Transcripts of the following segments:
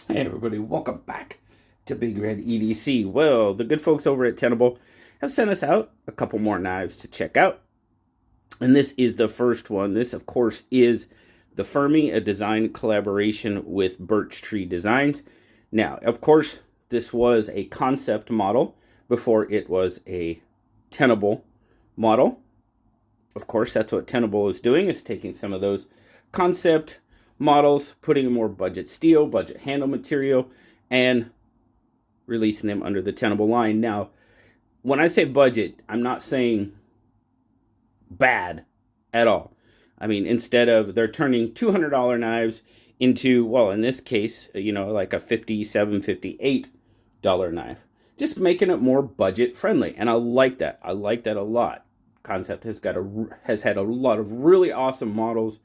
Hey everybody, welcome back to BigRedEDC. Well, the good folks over at Tenable have sent us out a couple more knives to check out. And this is the first one. This, of course, is the Fermi, a design collaboration with Birch Tree Designs. Now, of course, this was a concept model before it was a tenable model. Of course, that's what Tenable is doing, is taking some of those concept models, putting in more budget steel, budget handle material, and releasing them under the Tenable line. Now, when I say budget, I'm not saying bad at all. I mean, instead of, they're turning $200 knives into, well, in this case, like a $57, $58 knife. Just making it more budget friendly. And I like that. I like that a lot. Concept has had a lot of really awesome models,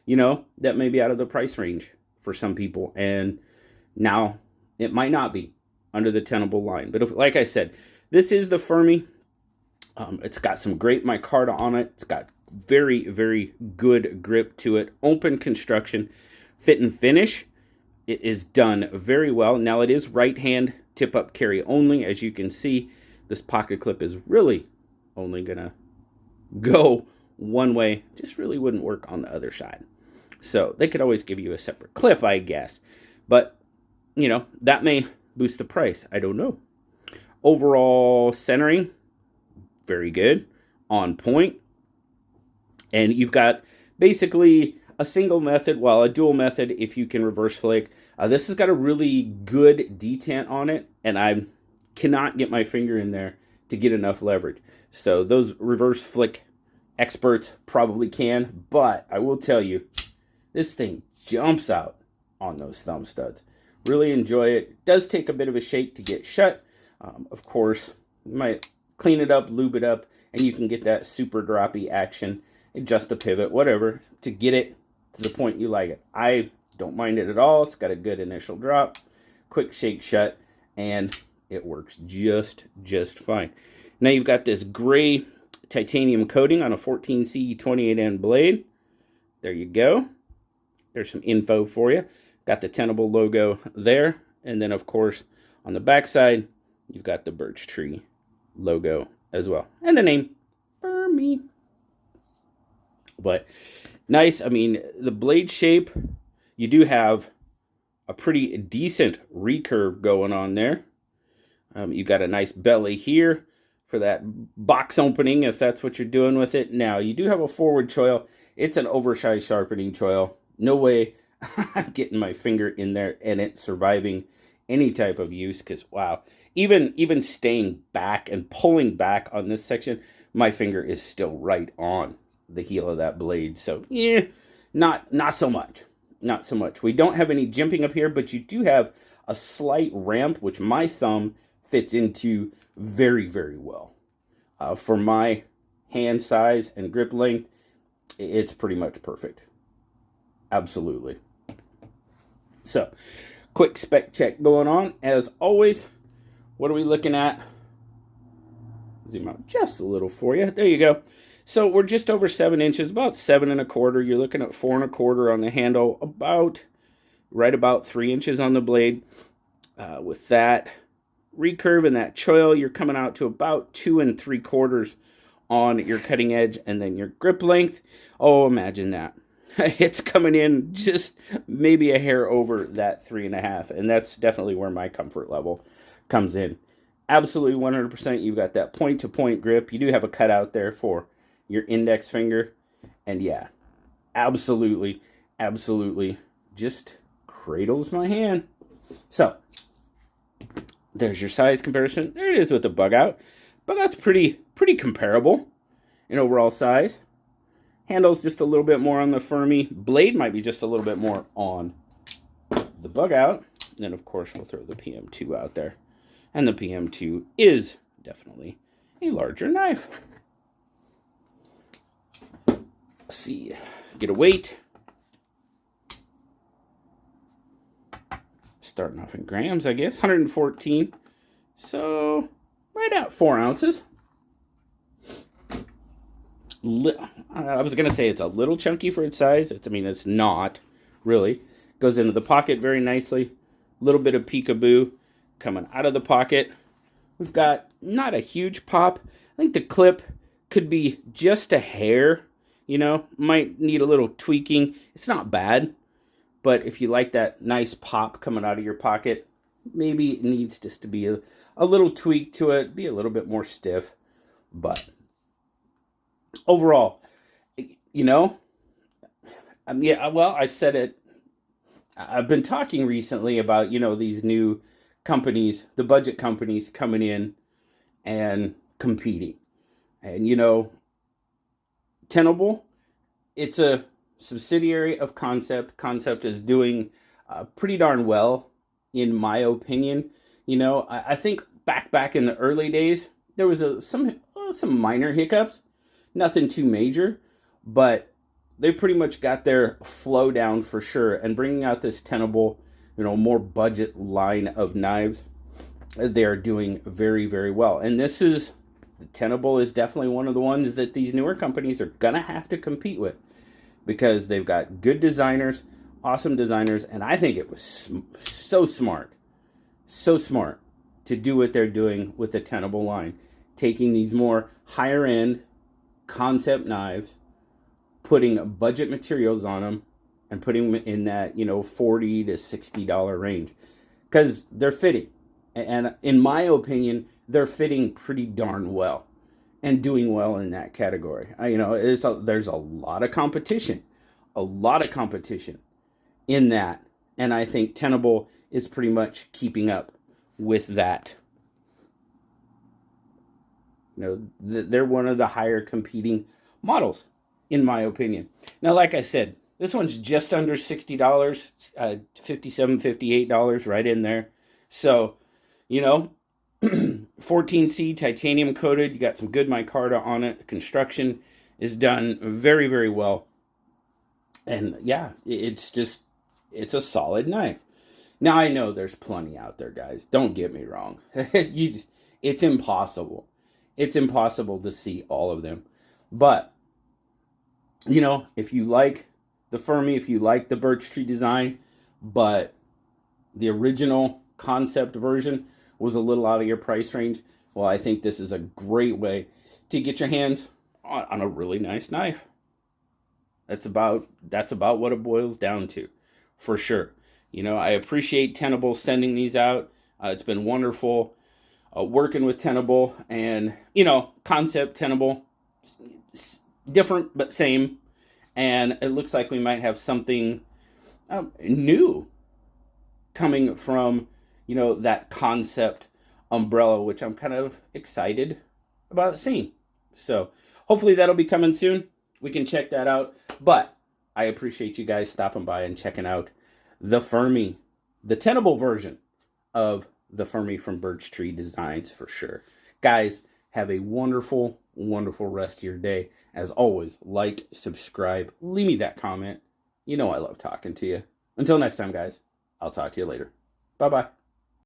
that may be out of the price range for some people. And now it might not be under the Tenable line. But like I said, this is the Fermi. It's got some great micarta on it. It's got very, very good grip to it. Open construction, fit and finish. It is done very well. Now it is right hand tip up carry only. As you can see, this pocket clip is really only gonna go one way. Just really wouldn't work on the other side. So they could always give you a separate clip, I guess. But, that may boost the price. I don't know. Overall centering, very good. On point. And you've got basically a single method, well, a dual method if you can reverse flick. This has got a really good detent on it, and I cannot get my finger in there to get enough leverage. So those reverse flick experts probably can, but I will tell you, this thing jumps out on those thumb studs. Really enjoy it. It does take a bit of a shake to get shut. Of course, you might clean it up, lube it up, and you can get that super droppy action, adjust the pivot, whatever, to get it to the point you like it. I don't mind it at all. It's got a good initial drop, quick shake shut, and it works just fine. Now you've got this gray titanium coating on a 14C 28N blade. There you go. There's some info for you. Got the Tenable logo there. And then, of course, on the backside, you've got the Birch Tree logo as well. And the name, Fermi. But nice. I mean, the blade shape, you do have a pretty decent recurve going on there. You got a nice belly here for that box opening, if that's what you're doing with it. Now, you do have a forward choil. It's an oversized sharpening choil. No way I'm getting my finger in there and it surviving any type of use, because, wow, even staying back and pulling back on this section, my finger is still right on the heel of that blade. So, yeah, not so much. Not so much. We don't have any jimping up here, but you do have a slight ramp, which my thumb fits into very, very well. For my hand size and grip length, it's pretty much perfect. Absolutely. So, quick spec check going on. As always, what are we looking at? Zoom out just a little for you. There you go. So we're just over 7 inches, about 7 1/4. You're looking at 4 1/4 on the handle, right about 3 inches on the blade. With that recurve and that choil, you're coming out to about 2 3/4 on your cutting edge, and then your grip length. Oh, imagine that. It's coming in just maybe a hair over that 3 1/2, and that's definitely where my comfort level comes in. Absolutely 100%. You've got that point-to-point grip. You do have a cutout there for your index finger, and yeah, absolutely just cradles my hand. So there's your size comparison. There it is with the bug out. Bug out's pretty comparable in overall size. Handle's just a little bit more on the Fermi. Blade might be just a little bit more on the bug out. And then, of course, we'll throw the PM2 out there. And the PM2 is definitely a larger knife. Let's see. Get a weight. Starting off in grams, I guess. 114. So, right at 4 ounces. I was going to say it's a little chunky for its size. It's not, really. Goes into the pocket very nicely. little bit of peekaboo coming out of the pocket. We've got not a huge pop. I think the clip could be just a hair, you know, might need a little tweaking. It's not bad, but if you like that nice pop coming out of your pocket, maybe it needs just to be a little tweak to it, be a little bit more stiff. But overall, you know, yeah, well, I said it. I've been talking recently about, you know, these new companies, the budget companies coming in and competing. And, you know, Tenable, it's a subsidiary of Concept. Concept is doing pretty darn well, in my opinion. You know, I think back in the early days, there was some minor hiccups, nothing too major, but they pretty much got their flow down for sure. And bringing out this Tenable, you know, more budget line of knives, they're doing very, very well. And the Tenable is definitely one of the ones that these newer companies are gonna have to compete with, because they've got good designers, awesome designers, and I think it was so smart to do what they're doing with the Tenable line, taking these more higher end concept knives, putting budget materials on them, and putting them in that, you know, $40 to $60 range, because they're fitting, and in my opinion, they're fitting pretty darn well and doing well in that category. You know, there's a lot of competition in that, and I think Tenable is pretty much keeping up with that. You know, they're one of the higher competing models, in my opinion. Now, like I said, this one's just under $60, $57, $58, right in there. So, you know, 14C titanium coated. You got some good micarta on it. The construction is done very, very well. And yeah, it's a solid knife. Now, I know there's plenty out there, guys. Don't get me wrong. It's impossible. It's impossible to see all of them. But, you know, if you like the Fermi, if you like the birch tree design, but the original concept version was a little out of your price range, well, I think this is a great way to get your hands on a really nice knife. That's about what it boils down to, for sure. You know, I appreciate Tenable sending these out. It's been wonderful working with Tenable, and, you know, concept Tenable, different but same. And it looks like we might have something new coming from, you know, that concept umbrella, which I'm kind of excited about seeing. So hopefully that'll be coming soon. We can check that out. But I appreciate you guys stopping by and checking out the Fermi, the Tenable version of the Fermi from Birch Tree Designs, for sure. Guys, have a wonderful, wonderful rest of your day. As always, like, subscribe, leave me that comment. You know I love talking to you. Until next time, guys, I'll talk to you later. Bye-bye.